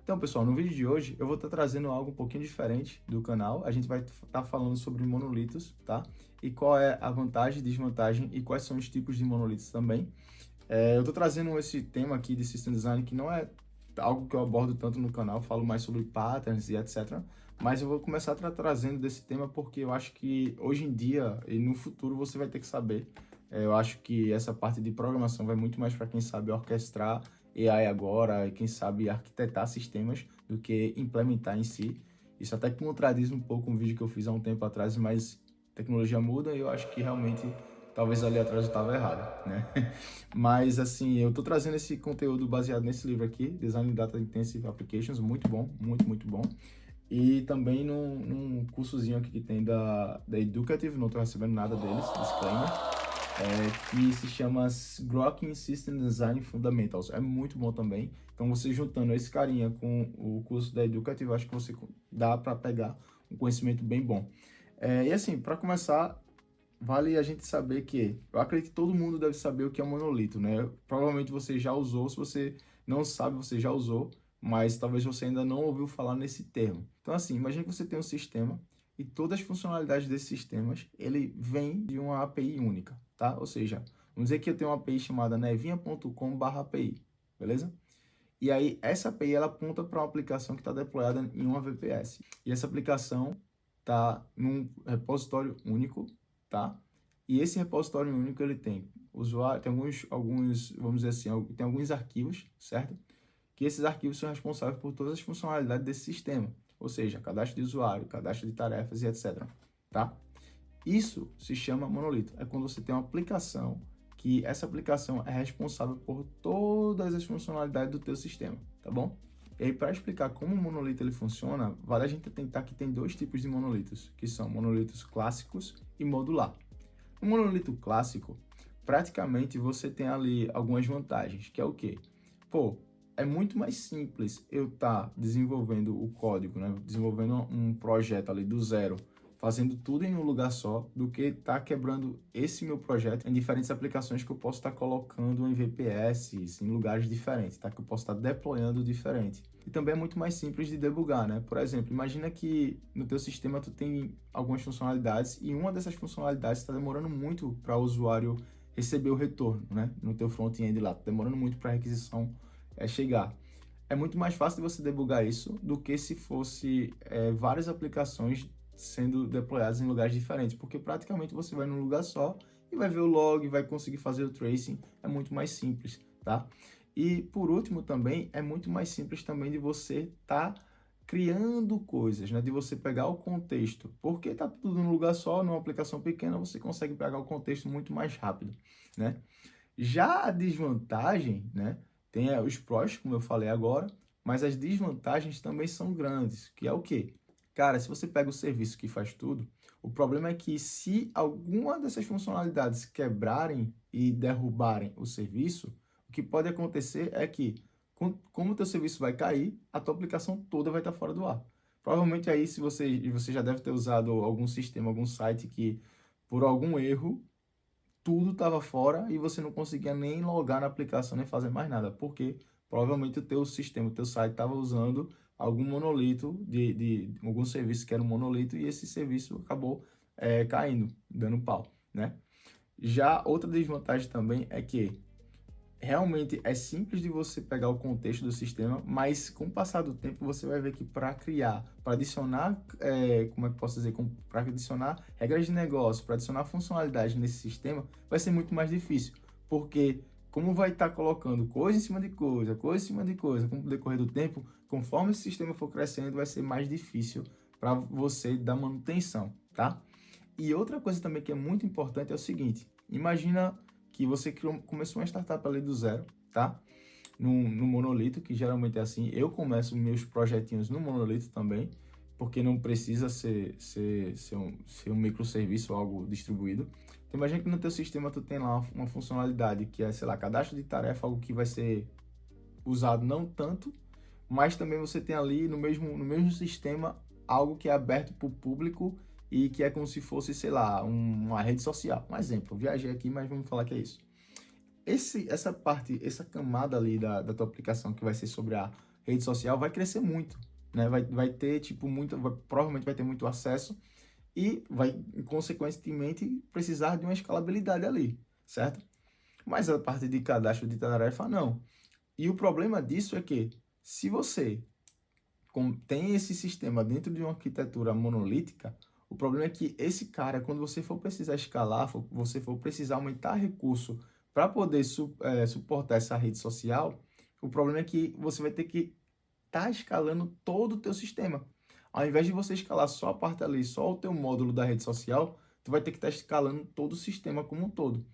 Então, pessoal, no vídeo de hoje eu vou estar trazendo algo um pouquinho diferente do canal. A gente vai estar falando sobre monolitos, tá? E qual é a vantagem, desvantagem e quais são os tipos de monolitos também. Eu estou trazendo esse tema aqui de System Design que não é algo que eu abordo tanto no canal, falo mais sobre patterns e etc. Mas eu vou começar trazendo desse tema porque eu acho que hoje em dia e no futuro você vai ter que saber. Eu acho que essa parte de programação vai muito mais para quem sabe orquestrar AI agora e quem sabe arquitetar sistemas do que implementar em si. Isso até contradiz um pouco um vídeo que eu fiz há um tempo atrás, mas a tecnologia muda e eu acho que realmente talvez ali atrás eu estava errado, né? Mas assim, eu tô trazendo esse conteúdo baseado nesse livro aqui, Design Data Intensive Applications, muito bom, muito bom. E também num cursozinho aqui que tem da Educative, não tô recebendo nada deles, disclaimer, que se chama Grokking System Design Fundamentals. É muito bom também. Então, você juntando esse carinha com o curso da Educative, acho que você dá para pegar um conhecimento bem bom. E assim, para começar, vale a gente saber que, eu acredito que todo mundo deve saber o que é um monolito, né? Provavelmente você já usou, se você não sabe, você já usou, mas talvez você ainda não ouviu falar nesse termo. Então assim, imagine que você tem um sistema e todas as funcionalidades desses sistemas, ele vem de uma API única, tá? Ou seja, vamos dizer que eu tenho uma API chamada nevinha.com/API, beleza? E aí, essa API, ela aponta para uma aplicação que está deployada em uma VPS. E essa aplicação está num repositório único, tá? E esse repositório único, ele tem usuário, tem alguns, vamos dizer assim, tem alguns arquivos, certo? Que esses arquivos são responsáveis por todas as funcionalidades desse sistema. Ou seja, cadastro de usuário, cadastro de tarefas e etc, tá? Isso se chama monolito. É quando você tem uma aplicação que essa aplicação é responsável por todas as funcionalidades do teu sistema, tá bom? E aí, para explicar como o monolito ele funciona, vale a gente tentar que tem dois tipos de monolitos, que são monolitos clássicos e modular. O monolito clássico, praticamente você tem ali algumas vantagens, que é o quê? Pô, é muito mais simples eu estar desenvolvendo o código, né? Desenvolvendo um projeto ali do zero, fazendo tudo em um lugar só, do que estar quebrando esse meu projeto em diferentes aplicações que eu posso estar colocando em VPS, em lugares diferentes, tá? Que eu posso estar deployando diferente. E também é muito mais simples de debugar, né? Por exemplo, imagina que no teu sistema tu tem algumas funcionalidades e uma dessas funcionalidades está demorando muito para o usuário receber o retorno, né? No teu front-end lá, tá demorando muito para a requisição chegar. É muito mais fácil de você debugar isso do que se fosse várias aplicações sendo deployadas em lugares diferentes, porque praticamente você vai num lugar só e vai ver o log, vai conseguir fazer o tracing, é muito mais simples, tá? E por último também, é muito mais simples também de você estar criando coisas, né? De você pegar o contexto, porque tá tudo num lugar só, numa aplicação pequena, você consegue pegar o contexto muito mais rápido, né? Já a desvantagem, né? Tem os prós, como eu falei agora, mas as desvantagens também são grandes, que é o quê? Cara, se você pega o serviço que faz tudo, o problema é que se alguma dessas funcionalidades quebrarem e derrubarem o serviço, o que pode acontecer é que, como o teu serviço vai cair, a tua aplicação toda vai estar fora do ar. Provavelmente aí, se você já deve ter usado algum sistema, algum site que, por algum erro, tudo estava fora e você não conseguia nem logar na aplicação, nem fazer mais nada, porque provavelmente o teu sistema, o teu site estava usando algum monolito de algum serviço que era um monolito e esse serviço acabou caindo, dando pau, né? Já outra desvantagem também é que realmente é simples de você pegar o contexto do sistema, mas com o passar do tempo você vai ver que para criar, para adicionar, como é que eu posso dizer, para adicionar regras de negócio, para adicionar funcionalidade nesse sistema, vai ser muito mais difícil, porque como vai estar colocando coisa em cima de coisa, coisa em cima de coisa, com o decorrer do tempo, conforme esse sistema for crescendo, vai ser mais difícil para você dar manutenção, tá? E outra coisa também que é muito importante é o seguinte, imagina que você começou uma startup ali do zero, tá? No monolito, que geralmente é assim. Eu começo meus projetinhos no monolito também, porque não precisa ser um microserviço ou algo distribuído. Então, imagina que no teu sistema tu tem lá uma funcionalidade que é, sei lá, cadastro de tarefa, algo que vai ser usado não tanto, mas também você tem ali no mesmo sistema algo que é aberto para o público e que é como se fosse, sei lá, uma rede social. Um exemplo, eu viajei aqui, mas vamos falar que é isso. Essa parte, essa camada ali da tua aplicação que vai ser sobre a rede social vai crescer muito, né? Vai ter, tipo, provavelmente vai ter muito acesso e vai, consequentemente, precisar de uma escalabilidade ali, certo? Mas a parte de cadastro de tarefa, não. E o problema disso é que, se você tem esse sistema dentro de uma arquitetura monolítica, o problema é que esse cara, quando você for precisar escalar, você for precisar aumentar recurso para poder suportar essa rede social, o problema é que você vai ter que estar escalando todo o teu sistema. Ao invés de você escalar só a parte ali, só o teu módulo da rede social, tu vai ter que estar escalando todo o sistema como um todo.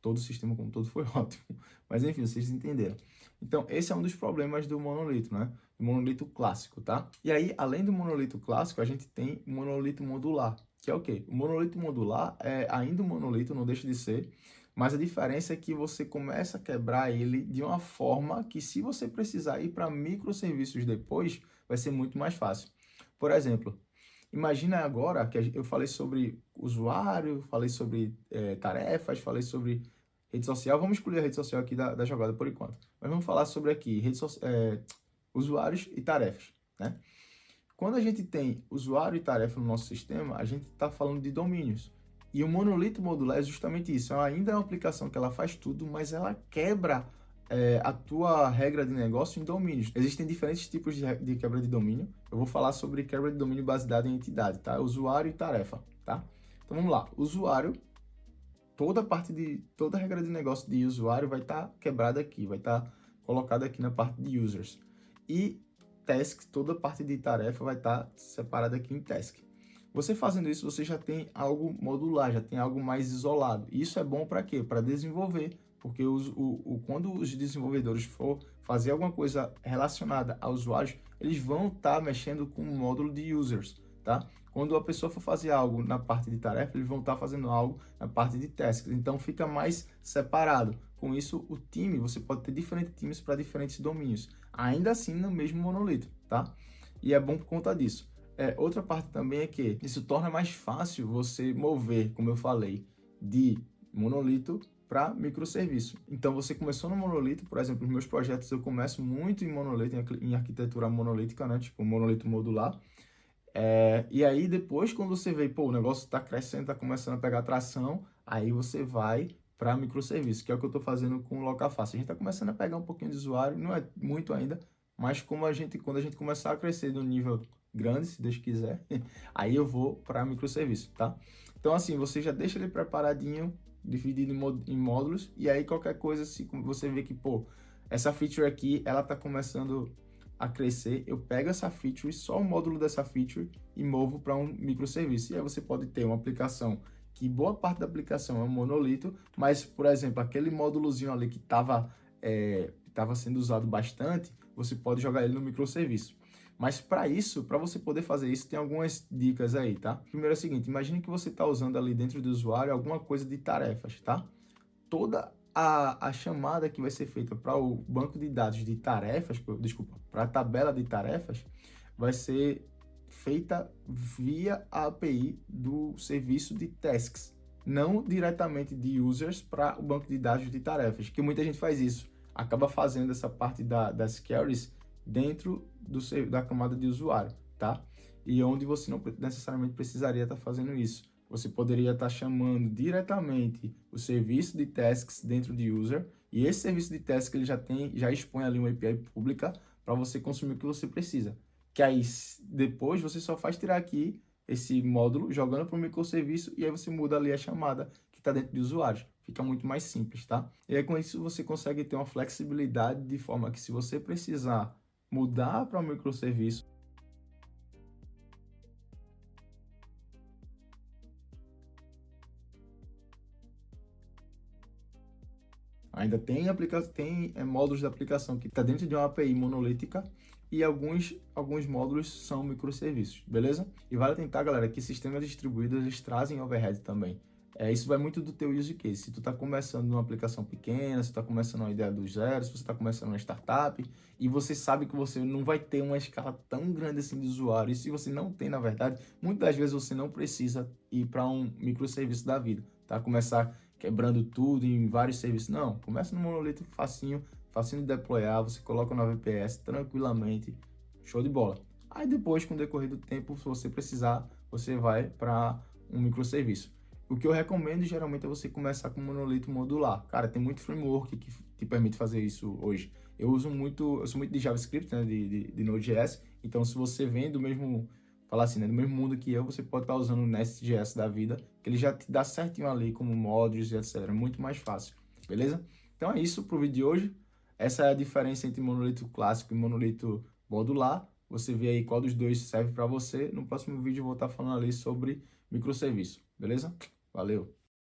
Todo o sistema como um todo foi ótimo. Mas enfim, vocês entenderam. Então, esse é um dos problemas do monolito, né? O monolito clássico, tá? E aí, além do monolito clássico, a gente tem o monolito modular, que é o quê? O monolito modular é ainda um monolito, não deixa de ser, mas a diferença é que você começa a quebrar ele de uma forma que, se você precisar ir para microserviços depois, vai ser muito mais fácil. Por exemplo, imagina agora que eu falei sobre usuário, falei sobre tarefas, falei sobre rede social. Vamos excluir a rede social aqui da jogada por enquanto. Mas vamos falar sobre aqui usuários e tarefas, né? Quando a gente tem usuário e tarefa no nosso sistema, a gente está falando de domínios. E o monolito modular é justamente isso. Ainda é uma aplicação que ela faz tudo, mas ela quebra a tua regra de negócio em domínios. Existem diferentes tipos de quebra de domínio. Eu vou falar sobre quebra de domínio baseada em entidade, tá? Usuário e tarefa, tá? Então vamos lá. Usuário, toda a regra de negócio de usuário vai estar quebrada aqui, vai estar colocada aqui na parte de users. E task, toda a parte de tarefa vai estar separada aqui em task. Você fazendo isso, você já tem algo modular, já tem algo mais isolado. E isso é bom para quê? Para desenvolver, porque quando os desenvolvedores for fazer alguma coisa relacionada a usuários, eles vão estar mexendo com o módulo de users, tá? Quando a pessoa for fazer algo na parte de tarefa, eles vão estar fazendo algo na parte de tasks. Então, fica mais separado. Com isso, o time, você pode ter diferentes times para diferentes domínios. Ainda assim, no mesmo monolito, tá? E é bom por conta disso. Outra parte também é que isso torna mais fácil você mover, como eu falei, de monolito para microserviço. Então, você começou no monolito, por exemplo, nos meus projetos eu começo muito em monolito, em arquitetura monolítica, né? Tipo, monolito modular. E aí, depois, quando você vê, pô, o negócio está crescendo, está começando a pegar tração, aí você vai para microserviço, que é o que eu estou fazendo com o Locafácil. A gente está começando a pegar um pouquinho de usuário, não é muito ainda, mas quando a gente começar a crescer no nível grande, se Deus quiser, aí eu vou para microserviço, tá? Então, assim, você já deixa ele preparadinho, dividido em módulos, e aí qualquer coisa, se você vê que, pô, essa feature aqui, ela tá começando a crescer, eu pego essa feature, só o módulo dessa feature, e movo para um microserviço. E aí você pode ter uma aplicação que boa parte da aplicação é um monolito, mas, por exemplo, aquele módulozinho ali que estava sendo usado bastante, você pode jogar ele no microserviço. Mas para isso, para você poder fazer isso, tem algumas dicas aí, tá? Primeiro é o seguinte, imagine que você está usando ali dentro do usuário alguma coisa de tarefas, tá? Toda a chamada que vai ser feita para o banco de dados de tarefas, para a tabela de tarefas, vai ser feita via a API do serviço de tasks, não diretamente de users para o banco de dados de tarefas, que muita gente faz isso, acaba fazendo essa parte das queries dentro da camada de usuário, tá? E onde você não necessariamente precisaria estar fazendo isso. Você poderia estar chamando diretamente o serviço de tasks dentro de user, e esse serviço de tasks ele já expõe ali uma API pública para você consumir o que você precisa. Que aí depois você só faz tirar aqui esse módulo, jogando para o microserviço, e aí você muda ali a chamada que está dentro de usuários. Fica muito mais simples, tá? E aí com isso você consegue ter uma flexibilidade de forma que, se você precisar mudar para um microserviço, ainda tem módulos da aplicação que está dentro de uma API monolítica, e alguns módulos são microserviços, beleza? E vale atentar, galera, que sistemas distribuídos eles trazem overhead também. Isso vai muito do teu use case. Se tu está começando numa aplicação pequena, se tu está começando uma ideia do zero, se você está começando uma startup, e você sabe que você não vai ter uma escala tão grande assim de usuário, e se você não tem, na verdade, muitas das vezes você não precisa ir para um microserviço da vida, tá? Começar quebrando tudo em vários serviços. Não, começa no monolito facinho, facinho de deployar, você coloca no VPS tranquilamente, show de bola. Aí depois, com o decorrer do tempo, se você precisar, você vai para um microserviço. O que eu recomendo geralmente é você começar com um monolito modular. Cara, tem muito framework que te permite fazer isso hoje. Eu sou muito de JavaScript, né, de Node.js, então se você vem do mesmo, falar assim, né, do mesmo mundo que eu, você pode estar usando o Nest.js da vida, que ele já te dá certinho ali como modules e etc. É muito mais fácil, beleza? Então é isso pro vídeo de hoje. Essa é a diferença entre monolito clássico e monolito modular. Você vê aí qual dos dois serve para você. No próximo vídeo eu vou estar falando ali sobre microserviço, beleza? Valeu!